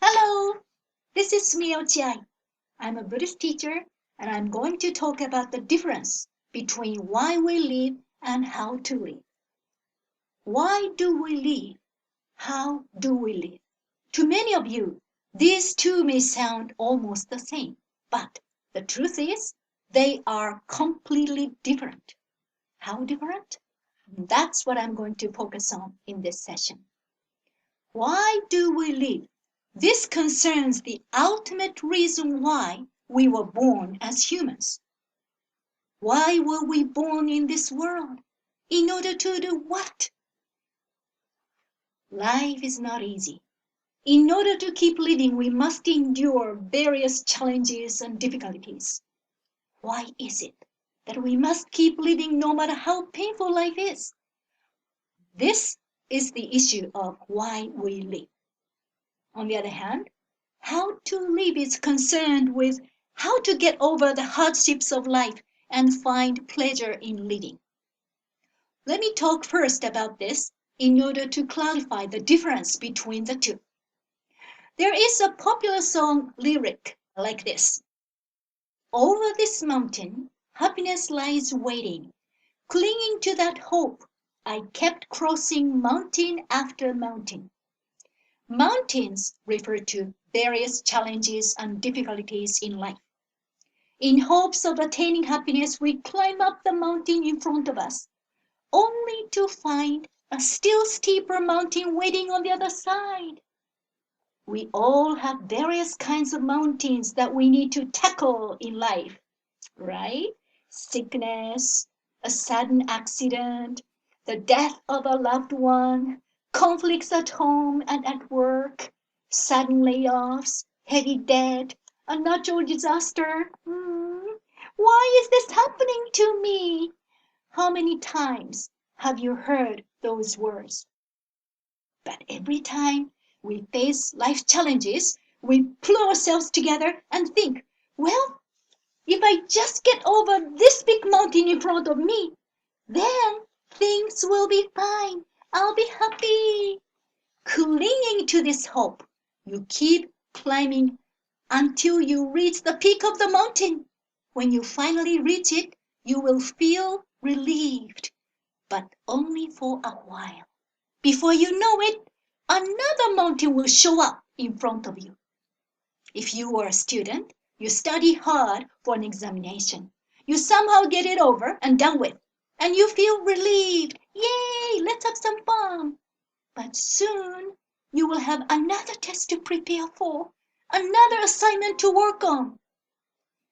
Hello, this is Sumie Ochiai. I'm a Buddhist teacher and I'm going to talk about the difference between why we live and how to live. Why do we live? How do we live? To many of you, these two may sound almost the same, but the truth is they are completely different. How different? That's what I'm going to focus on in this session. Why do we live? This concerns the ultimate reason why we were born as humans. Why were we born in this world? In order to do what? Life is not easy. In order to keep living, we must endure various challenges and difficulties. Why is it that we must keep living no matter how painful life is? This is the issue of why we live. On the other hand, how to live is concerned with how to get over the hardships of life and find pleasure in living. Let me talk first about this in order to clarify the difference between the two. There is a popular song lyric like this. Over this mountain, happiness lies waiting. Clinging to that hope, I kept crossing mountain after mountain. Mountains refer to various challenges and difficulties in life. In hopes of attaining happiness, we climb up the mountain in front of us, only to find a still steeper mountain waiting on the other side. We all have various kinds of mountains that we need to tackle in life, right? Sickness, a sudden accident, the death of a loved one, conflicts at home and at work, sudden layoffs, heavy debt, a natural disaster. Why is this happening to me? How many times have you heard those words? But every time we face life challenges, we pull ourselves together and think, well, if I just get over this big mountain in front of me, then things will be fine. I'll be happy. Clinging to this hope, you keep climbing until you reach the peak of the mountain. When you finally reach it, you will feel relieved, but only for a while. Before you know it, another mountain will show up in front of you. If you are a student, you study hard for an examination. You somehow get it over and done with, and you feel relieved. Yay, let's have some fun. But soon you will have another test to prepare for, another assignment to work on.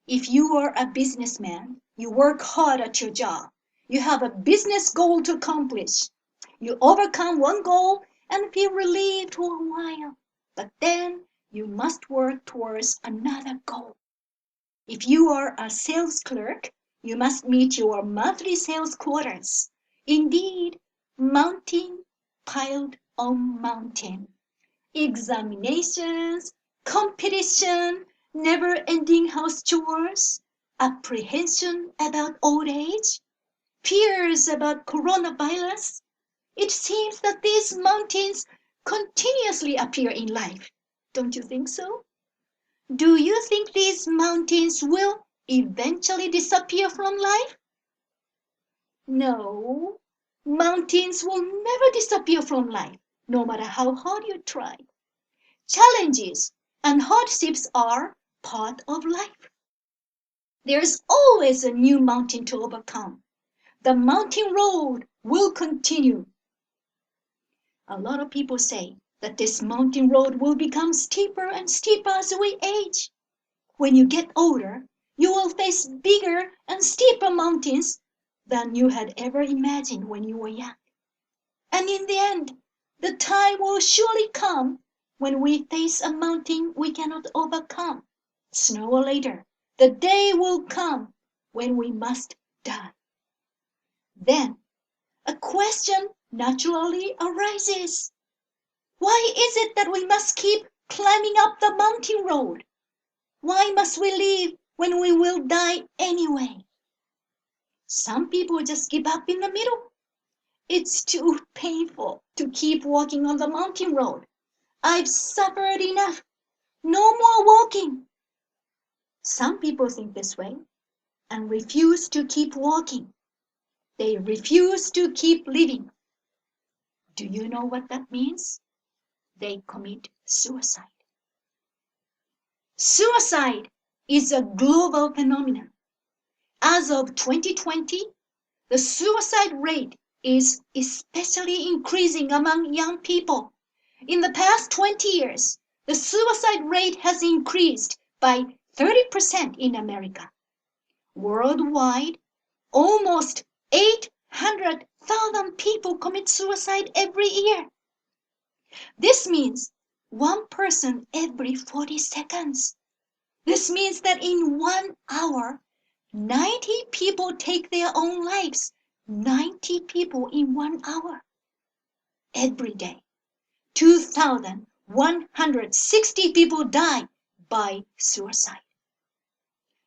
If you are a businessman, you work hard at your job. You have a business goal to accomplish. You overcome one goal and feel relieved for a while. But then you must work towards another goal. If you are a sales clerk, you must meet your monthly sales quotas. Indeed, mountain piled on mountain. Examinations, competition, never-ending house chores, apprehension about old age, fears about coronavirus. It seems that these mountains continuously appear in life. Don't you think so? Do you think these mountains will eventually disappear from life? No, mountains will never disappear from life, no matter how hard you try. Challenges and hardships are part of life. There's always a new mountain to overcome. The mountain road will continue. A lot of people say that this mountain road will become steeper and steeper as we age. When you get older, you will face bigger and steeper mountains than you had ever imagined when you were young. And in the end, the time will surely come when we face a mountain we cannot overcome. Sooner or later, the day will come when we must die. Then, a question naturally arises. Why is it that we must keep climbing up the mountain road? Why must we live when we will die anyway? Some people just give up in the middle. It's too painful to keep walking on the mountain road. I've suffered enough. No more walking. Some people think this way and refuse to keep walking. They refuse to keep living. Do you know what that means? They commit suicide. Suicide is a global phenomenon. As of 2020, the suicide rate is especially increasing among young people. In the past 20 years, the suicide rate has increased by 30% in America. Worldwide, almost 800,000 people commit suicide every year. This means one person every 40 seconds. This means that in 1 hour, 90 people take their own lives. 90 people in 1 hour. Every day, 2,160 people die by suicide.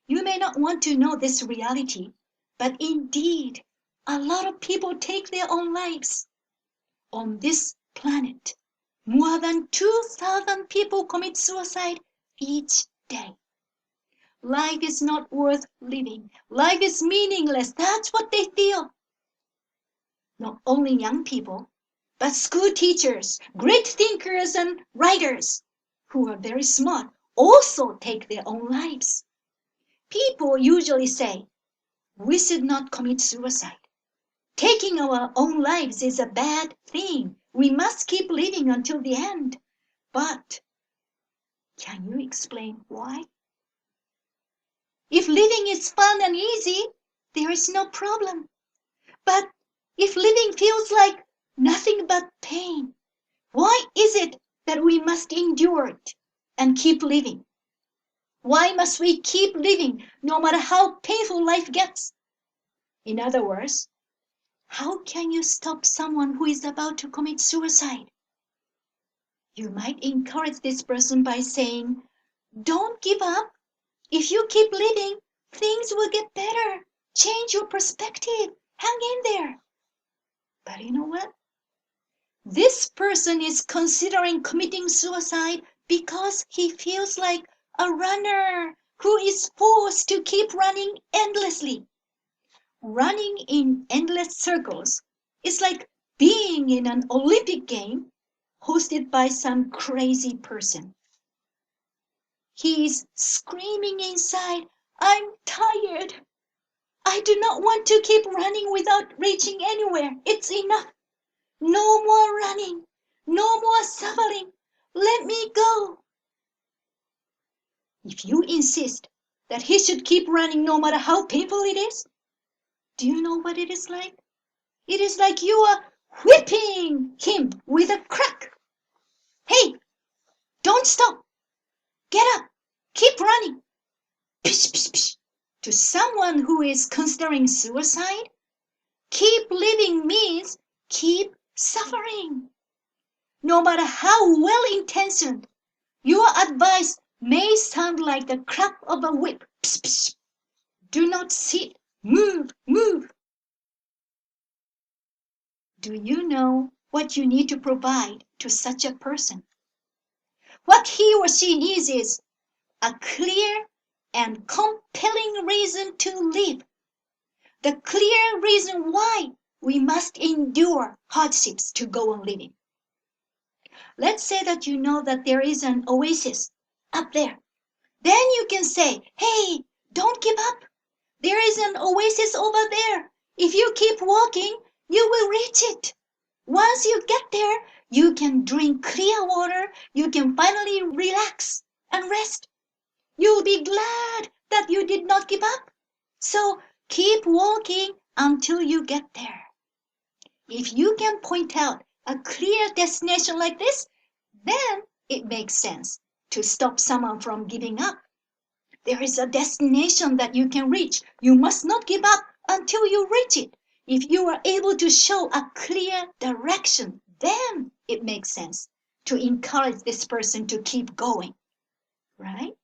You may not want to know this reality, but indeed, a lot of people take their own lives. On this planet, more than 2,000 people commit suicide each day. Life is not worth living. Life is meaningless. That's what they feel. Not only young people, but school teachers, great thinkers and writers who are very smart also take their own lives. People usually say, we should not commit suicide. Taking our own lives is a bad thing. We must keep living until the end. But can you explain why? If living is fun and easy, there is no problem. But if living feels like nothing but pain, why is it that we must endure it and keep living? Why must we keep living no matter how painful life gets? In other words, how can you stop someone who is about to commit suicide? You might encourage this person by saying, don't give up. If you keep living, things will get better. Change your perspective. Hang in there. But you know what? This person is considering committing suicide because he feels like a runner who is forced to keep running endlessly. Running in endless circles is like being in an Olympic game hosted by some crazy person. He is screaming inside, I'm tired. I do not want to keep running without reaching anywhere. It's enough. No more running. No more suffering. Let me go. If you insist that he should keep running no matter how painful it is, do you know what it is like? It is like you are whipping him with a crack. Hey, don't stop. Get up. Keep running. Pish, pish, pish. To someone who is considering suicide, keep living means keep suffering. No matter how well-intentioned, your advice may sound like the crack of a whip. Psh, psh. Do not sit. Move, move. Do you know what you need to provide to such a person? What he or she needs is a clear and compelling reason to live. The clear reason why we must endure hardships to go on living. Let's say that you know that there is an oasis up there. Then you can say, hey, don't give up. There is an oasis over there. If you keep walking, you will reach it. Once you get there, you can drink clear water. You can finally relax and rest. You'll be glad that you did not give up. So keep walking until you get there. If you can point out a clear destination like this, then it makes sense to stop someone from giving up. There is a destination that you can reach. You must not give up until you reach it. If you are able to show a clear direction, then it makes sense to encourage this person to keep going, right?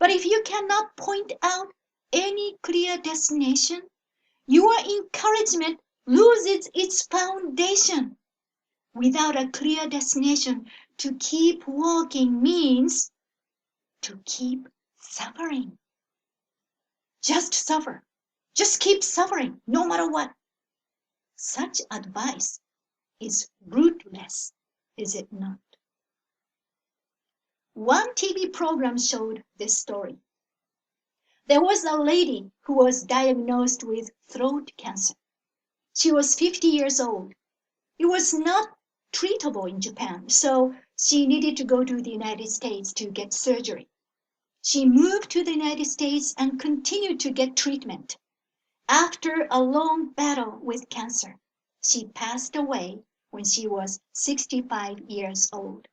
But if you cannot point out any clear destination, your encouragement loses its foundation. Without a clear destination, to keep walking means to keep suffering. Just suffer. Just keep suffering, no matter what. Such advice is ruthless, is it not? One TV program showed this story. There was a lady who was diagnosed with throat cancer. She was 50 years old. It was not treatable in Japan, so she needed to go to the United States to get surgery. She moved to the United States and continued to get treatment. After a long battle with cancer, she passed away when she was 65 years old.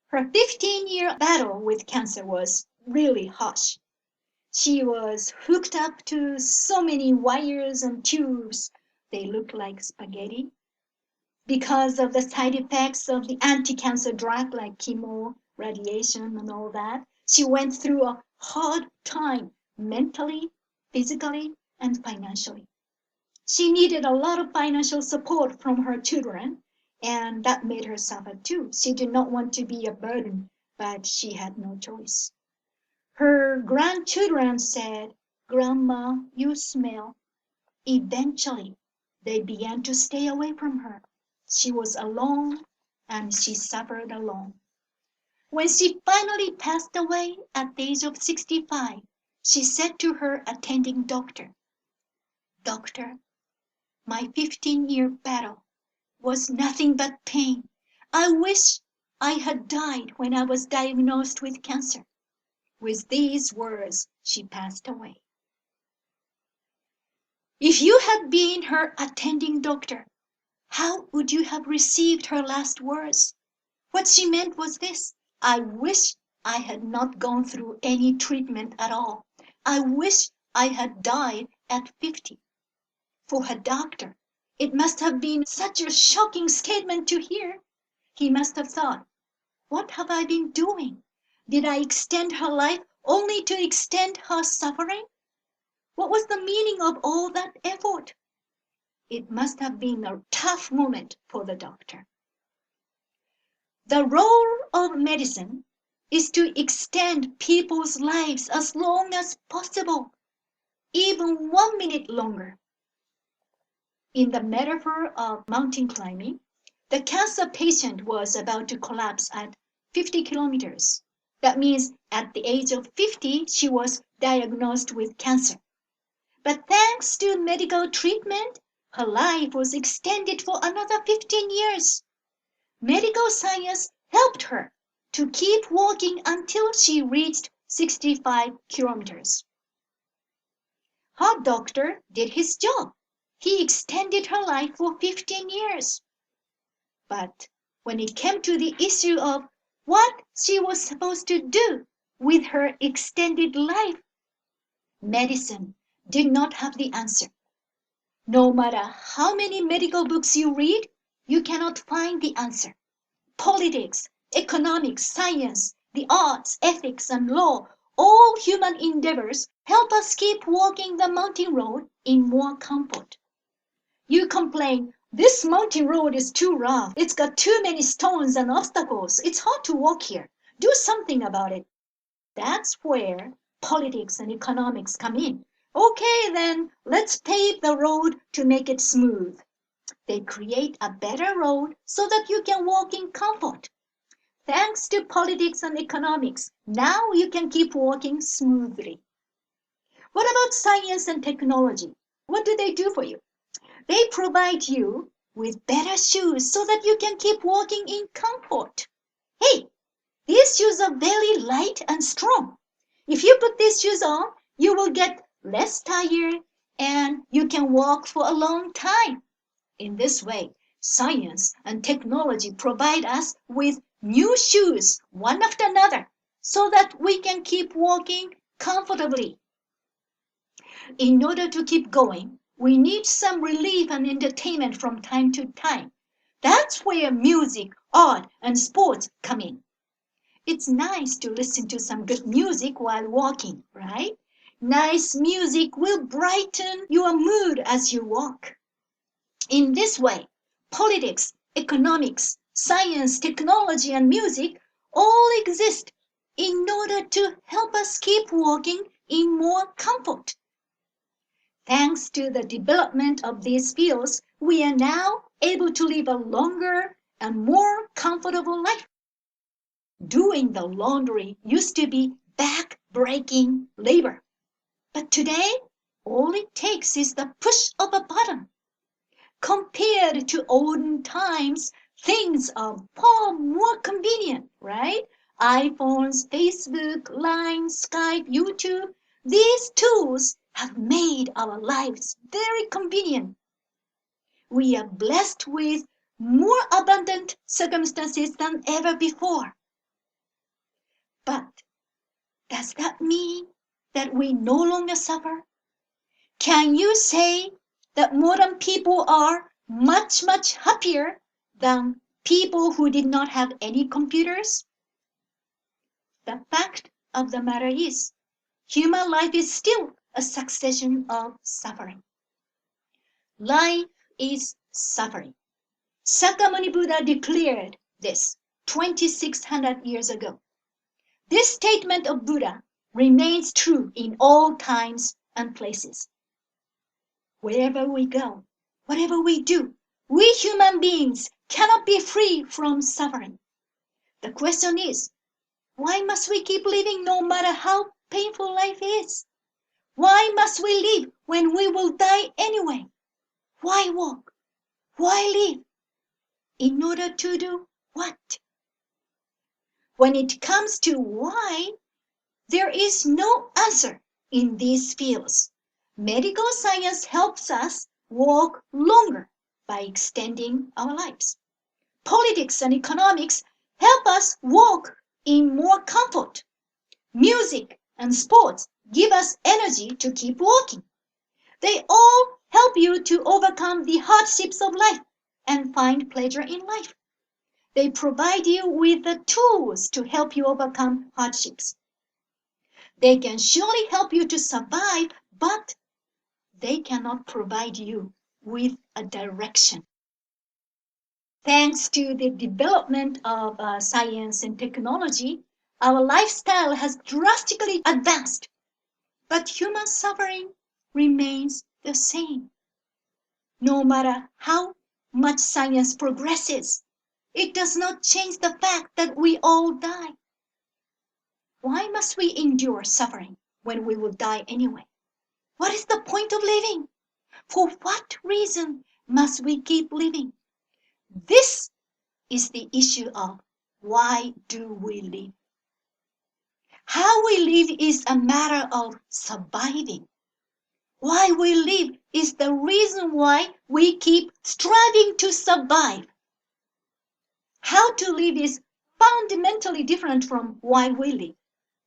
Her 15-year battle with cancer was really harsh. She was hooked up to so many wires and tubes, they looked like spaghetti. Because of the side effects of the anti-cancer drug like chemo, radiation, and all that, she went through a hard time mentally, physically, and financially. She needed a lot of financial support from her children, and that made her suffer too. She did not want to be a burden, but she had no choice. Her grandchildren said, "Grandma, you smell." Eventually, they began to stay away from her. She was alone, and she suffered alone. When she finally passed away at the age of 65, she said to her attending doctor, "Doctor, my 15-year battle was nothing but pain. I wish I had died when I was diagnosed with cancer." With these words, she passed away. If you had been her attending doctor, how would you have received her last words? What she meant was this: "I wish I had not gone through any treatment at all. I wish I had died at 50. For her doctor, it must have been such a shocking statement to hear. He must have thought, "What have I been doing? Did I extend her life only to extend her suffering? What was the meaning of all that effort?" It must have been a tough moment for the doctor. The role of medicine is to extend people's lives as long as possible, even 1 minute longer. In the metaphor of mountain climbing, the cancer patient was about to collapse at 50 kilometers. That means at the age of 50, she was diagnosed with cancer. But thanks to medical treatment, her life was extended for another 15 years. Medical science helped her to keep walking until she reached 65 kilometers. Her doctor did his job. He extended her life for 15 years. But when it came to the issue of what she was supposed to do with her extended life, medicine did not have the answer. No matter how many medical books you read, you cannot find the answer. Politics, economics, science, the arts, ethics, and law, all human endeavors help us keep walking the mountain road in more comfort. You complain, "This mountain road is too rough. It's got too many stones and obstacles. It's hard to walk here. Do something about it." That's where politics and economics come in. "Okay, then, let's pave the road to make it smooth." They create a better road so that you can walk in comfort. Thanks to politics and economics, now you can keep walking smoothly. What about science and technology? What do they do for you? They provide you with better shoes so that you can keep walking in comfort. Hey, these shoes are very light and strong. If you put these shoes on, you will get less tired and you can walk for a long time. In this way, science and technology provide us with new shoes, one after another, so that we can keep walking comfortably. In order to keep going, we need some relief and entertainment from time to time. That's where music, art, and sports come in. It's nice to listen to some good music while walking, right? Nice music will brighten your mood as you walk. In this way, politics, economics, science, technology, and music all exist in order to help us keep walking in more comfort. Thanks to the development of these fields, we are now able to live a longer and more comfortable life. Doing the laundry used to be back-breaking labor. But today, all it takes is the push of a button. Compared to olden times, things are far more convenient, right? iPhones, Facebook, Line, Skype, YouTube, these tools have made our lives very convenient. We are blessed with more abundant circumstances than ever before. But does that mean that we no longer suffer? Can you say that modern people are much, much happier than people who did not have any computers? The fact of the matter is, human life is still a succession of suffering. Life is suffering. Sakyamuni Buddha declared this 2600 years ago. This statement of Buddha remains true in all times and places. Wherever we go, whatever we do, we human beings cannot be free from suffering. The question is, why must we keep living no matter how painful life is? Why must we live when we will die anyway? Why walk? Why live? In order to do what? When it comes to why, there is no answer in these fields. Medical science helps us walk longer by extending our lives. Politics and economics help us walk in more comfort. Music and sports give us energy to keep walking. They all help you to overcome the hardships of life and find pleasure in life. They provide you with the tools to help you overcome hardships. They can surely help you to survive, but they cannot provide you with a direction. Thanks to the development of science and technology, our lifestyle has drastically advanced, but human suffering remains the same. No matter how much science progresses, it does not change the fact that we all die. Why must we endure suffering when we will die anyway? What is the point of living? For what reason must we keep living? This is the issue of why do we live? How we live is a matter of surviving. Why we live is the reason why we keep striving to survive. How to live is fundamentally different from why we live.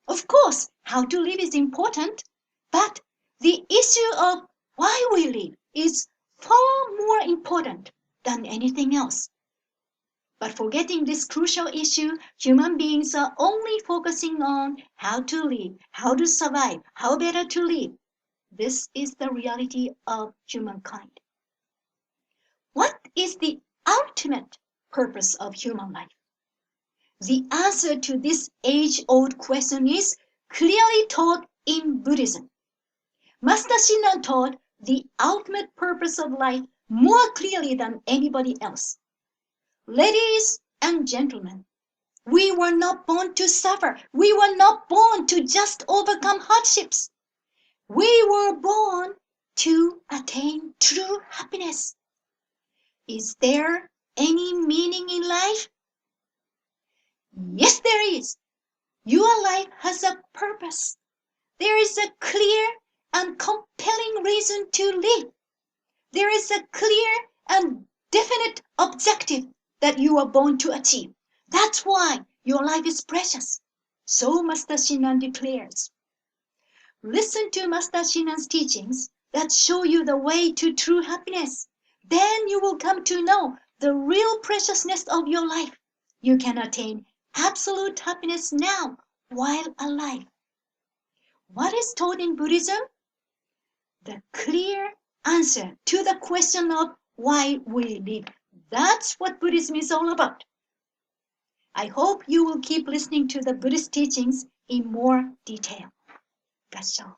Of course, how to live is important, but the issue of why we live is far more important than anything else. But forgetting this crucial issue, human beings are only focusing on how to live, how to survive, how better to live. This is the reality of humankind. What is the ultimate purpose of human life? The answer to this age-old question is clearly taught in Buddhism. Master Shinran taught the ultimate purpose of life more clearly than anybody else. Ladies and gentlemen, we were not born to suffer. We were not born to just overcome hardships. We were born to attain true happiness. Is there any meaning in life? Yes, there is. Your life has a purpose. There is a clear and compelling reason to live. There is a clear and definite objective that you are born to achieve. That's why your life is precious. So Master Shinran declares. Listen to Master Shinran's teachings that show you the way to true happiness. Then you will come to know the real preciousness of your life. You can attain absolute happiness now while alive. What is taught in Buddhism? The clear answer to the question of why we live. That's what Buddhism is all about. I hope you will keep listening to the Buddhist teachings in more detail. Gassho.